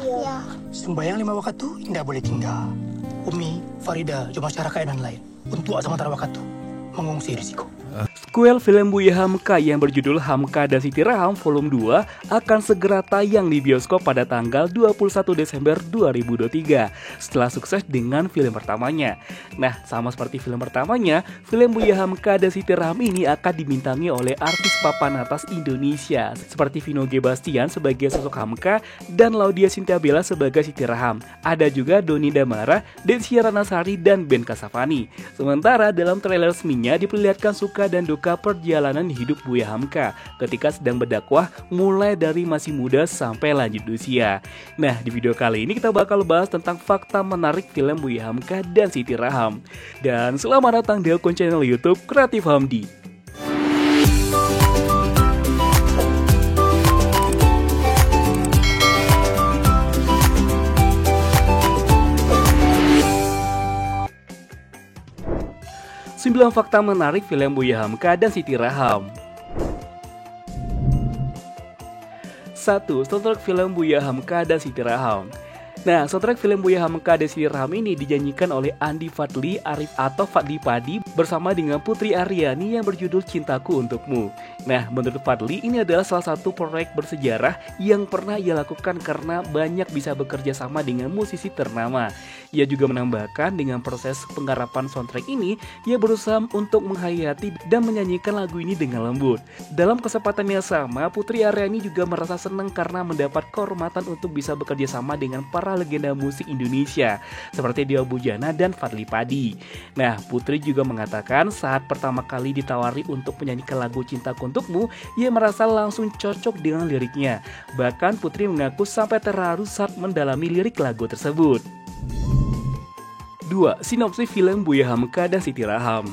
Iya. Sembayang 5 waktu tidak boleh tinggal. Umi, Farida, cuma cara kainan lain. Untuk sementara waktu mengungsi risiko. Sequel film Buya Hamka yang berjudul Hamka dan Siti Raham Volume 2 akan segera tayang di bioskop pada tanggal 21 Desember 2023 setelah sukses dengan film pertamanya. Nah, sama seperti film pertamanya, film Buya Hamka dan Siti Raham ini akan dibintangi oleh artis papan atas Indonesia seperti Vino G. Bastian sebagai sosok Hamka dan Laudya Chintya Bella sebagai Siti Raham. Ada juga Doni Damara, Desy Ratnasari, dan Ben Kasyafani. Sementara dalam trailer resminya diperlihatkan suka dan duka perjalanan hidup Buya Hamka ketika sedang berdakwah mulai dari masih muda sampai lanjut usia. Nah, di video kali ini kita bakal bahas tentang fakta menarik film Buya Hamka dan Siti Raham. Dan selamat datang di akun channel YouTube Kreatif Hamdi. Sembilan fakta menarik film Buya Hamka dan Siti Raham. 1. Soundtrack film Buya Hamka dan Siti Raham. Nah, soundtrack film Buya Hamka dan Siti Raham ini dinyanyikan oleh Andi Fadli Arif atau Fadli Padi bersama dengan Putri Aryani yang berjudul Cintaku Untukmu. Nah, menurut Fadli ini adalah salah satu proyek bersejarah yang pernah ia lakukan karena banyak bisa bekerja sama dengan musisi ternama. Ia juga menambahkan dengan proses penggarapan soundtrack ini, ia berusaha untuk menghayati dan menyanyikan lagu ini dengan lembut. Dalam kesempatan yang sama, Putri Aryani juga merasa senang karena mendapat kehormatan untuk bisa bekerja sama dengan para legenda musik Indonesia seperti Dio Bujana dan Fadli Padi. Nah, Putri juga mengatakan saat pertama kali ditawari untuk menyanyikan lagu Cintaku Untukmu, ia merasa langsung cocok dengan liriknya. Bahkan Putri mengaku sampai terharu saat mendalami lirik lagu tersebut. 2. Sinopsis film Buya Hamka dan Siti Raham.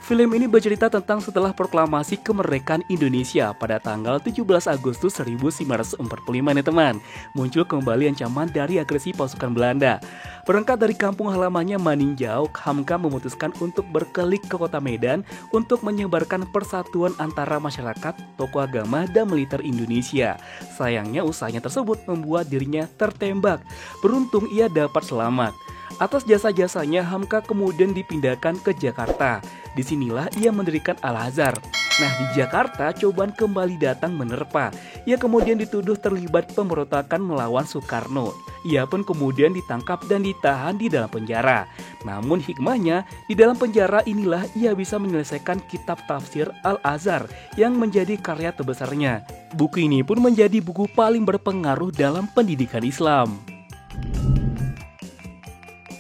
Film ini bercerita tentang setelah proklamasi kemerdekaan Indonesia pada tanggal 17 Agustus 1945 nih teman. Muncul kembali ancaman dari agresi pasukan Belanda. Berangkat dari kampung halamannya Maninjau, Hamka memutuskan untuk berkelik ke kota Medan untuk menyebarkan persatuan antara masyarakat, tokoh agama, dan militer Indonesia. Sayangnya usahanya tersebut membuat dirinya tertembak. Beruntung ia dapat selamat. Atas jasa-jasanya, Hamka kemudian dipindahkan ke Jakarta. Disinilah ia mendirikan Al-Azhar. Nah, di Jakarta cobaan kembali datang menerpa. Ia kemudian dituduh terlibat pemberontakan melawan Soekarno. Ia pun kemudian ditangkap dan ditahan di dalam penjara. Namun hikmahnya, di dalam penjara inilah ia bisa menyelesaikan kitab tafsir Al-Azhar yang menjadi karya terbesarnya. Buku ini pun menjadi buku paling berpengaruh dalam pendidikan Islam.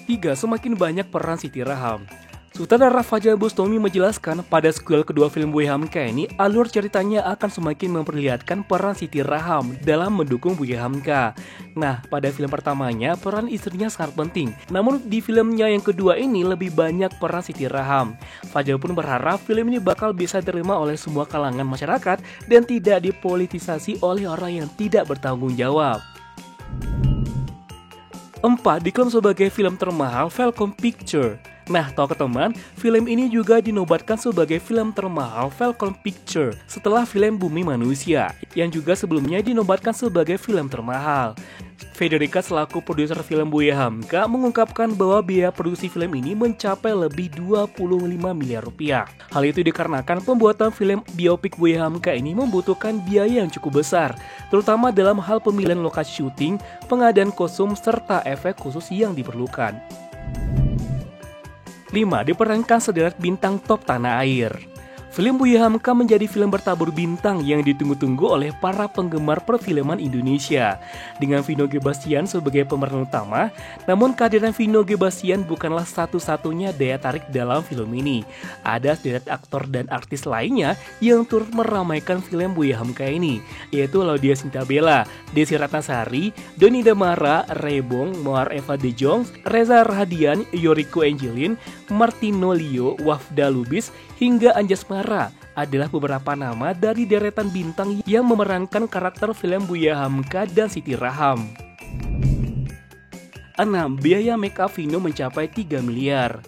3. Semakin banyak peran Siti Raham. Sutradara Fajar Bustami menjelaskan pada sequel kedua film Buya Hamka ini, alur ceritanya akan semakin memperlihatkan peran Siti Raham dalam mendukung Buya Hamka. Nah, pada film pertamanya peran istrinya sangat penting, namun di filmnya yang kedua ini lebih banyak peran Siti Raham. Fajar pun berharap film ini bakal bisa diterima oleh semua kalangan masyarakat dan tidak dipolitisasi oleh orang yang tidak bertanggung jawab. 4. Diklaim sebagai film termahal Falcon Picture. Nah, tahu ke teman, film ini juga dinobatkan sebagai film termahal Falcon Picture setelah film Bumi Manusia, yang juga sebelumnya dinobatkan sebagai film termahal. Federica selaku produser film Buya Hamka mengungkapkan bahwa biaya produksi film ini mencapai lebih 25 miliar rupiah. Hal itu dikarenakan pembuatan film biopik Buya Hamka ini membutuhkan biaya yang cukup besar, terutama dalam hal pemilihan lokasi syuting, pengadaan kostum, serta efek khusus yang diperlukan. 5. Diperankan sederet bintang top tanah air. Film Buya Hamka menjadi film bertabur bintang yang ditunggu-tunggu oleh para penggemar perfilman Indonesia. Dengan Vino G. Bastian sebagai pemeran utama, namun kehadiran Vino G. Bastian bukanlah satu-satunya daya tarik dalam film ini. Ada sederet aktor dan artis lainnya yang turut meramaikan film Buya Hamka ini, yaitu Laudya Chintya Bella, Desy Ratnasari, Doni Damara, Rebong, Moar Eva De Jong, Reza Rahadian, Yoriko Angelin, Martino Leo, Wafda Lubis, hingga Anjasmara adalah beberapa nama dari deretan bintang yang memerankan karakter film Buya Hamka dan Siti Raham. 6. Biaya make up Vino mencapai 3 miliar.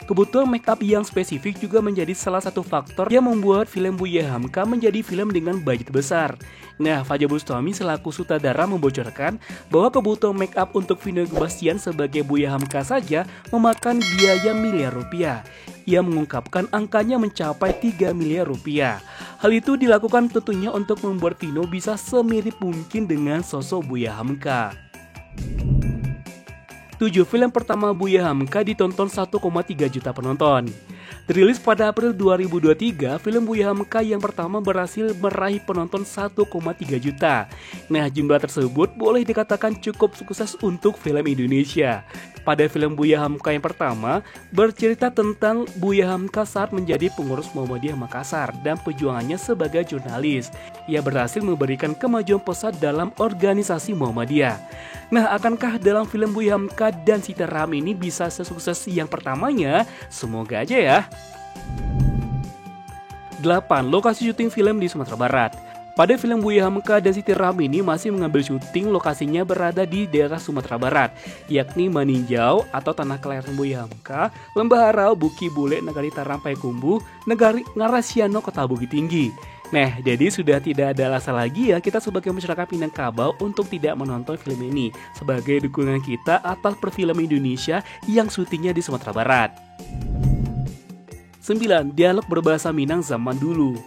Kebutuhan make up yang spesifik juga menjadi salah satu faktor yang membuat film Buya Hamka menjadi film dengan budget besar. Nah, Fajar Bustami selaku sutradara membocorkan bahwa kebutuhan make up untuk Vino Gebastian sebagai Buya Hamka saja memakan biaya miliar rupiah. Ia mengungkapkan angkanya mencapai 3 miliar rupiah. Hal itu dilakukan tentunya untuk membuat Vino bisa semirip mungkin dengan sosok Buya Hamka. 7. Film pertama Buya Hamka ditonton 1,3 juta penonton. Dirilis pada April 2023, film Buya Hamka yang pertama berhasil meraih penonton 1,3 juta. Nah, jumlah tersebut boleh dikatakan cukup sukses untuk film Indonesia. Pada film Buya Hamka yang pertama, bercerita tentang Buya Hamka saat menjadi pengurus Muhammadiyah Makassar dan perjuangannya sebagai jurnalis. Ia berhasil memberikan kemajuan pesat dalam organisasi Muhammadiyah. Nah, akankah dalam film Buya Hamka dan Siti Raham ini bisa sesukses yang pertamanya? Semoga aja ya. 8. Lokasi syuting film di Sumatera Barat. Pada film Buya Hamka dan Siti Raham ini masih mengambil syuting, lokasinya berada di daerah Sumatera Barat, yakni Maninjau atau tanah kelahiran Buya Hamka, Lembah Harau, Buki Bule, Negari Taram Payakumbuh, Negari Ngarasiano, Kota Bukit Tinggi. Nah, jadi sudah tidak ada alasan lagi ya kita sebagai masyarakat Minangkabau untuk tidak menonton film ini sebagai dukungan kita atas perfilman Indonesia yang syutingnya di Sumatera Barat. 9. Dialog berbahasa Minang zaman dulu.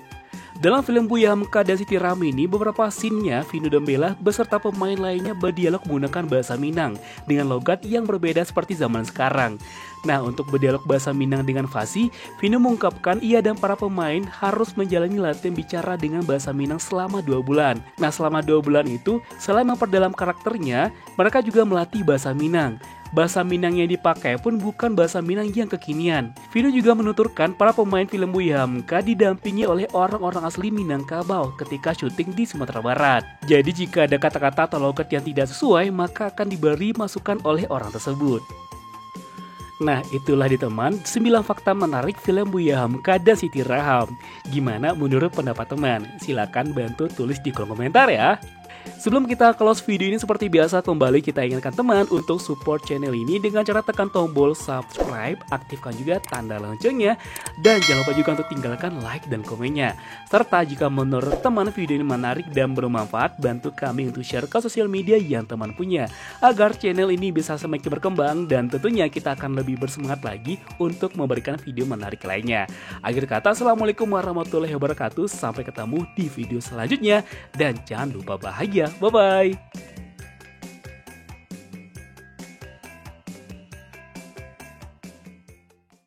Dalam film Buya Hamka dan Siti Raham ini, beberapa scene-nya Vino dan Bella beserta pemain lainnya berdialog menggunakan bahasa Minang dengan logat yang berbeda seperti zaman sekarang. Nah, untuk berdialog bahasa Minang dengan fasih, Vino mengungkapkan ia dan para pemain harus menjalani latihan bicara dengan bahasa Minang selama 2 bulan. Nah, selama 2 bulan itu, selain memperdalam karakternya, mereka juga melatih bahasa Minang. Bahasa Minang yang dipakai pun bukan bahasa Minang yang kekinian. Vino juga menuturkan para pemain film Buya Hamka didampingi oleh orang-orang asli Minangkabau ketika syuting di Sumatera Barat. Jadi jika ada kata-kata atau logat yang tidak sesuai, maka akan diberi masukan oleh orang tersebut. Nah, itulah di teman 9 fakta menarik film Buya Hamka dan Siti Raham. Gimana menurut pendapat teman? Silakan bantu tulis di kolom komentar ya. Sebelum kita close video ini, seperti biasa kembali kita ingatkan teman untuk support channel ini dengan cara tekan tombol subscribe, aktifkan juga tanda loncengnya, dan jangan lupa juga untuk tinggalkan like dan komennya. Serta jika menurut teman video ini menarik dan bermanfaat, bantu kami untuk share ke sosial media yang teman punya, agar channel ini bisa semakin berkembang dan tentunya kita akan lebih bersemangat lagi untuk memberikan video menarik lainnya. Akhir kata, assalamualaikum warahmatullahi wabarakatuh, sampai ketemu di video selanjutnya, dan jangan lupa bahagia. Bye-bye.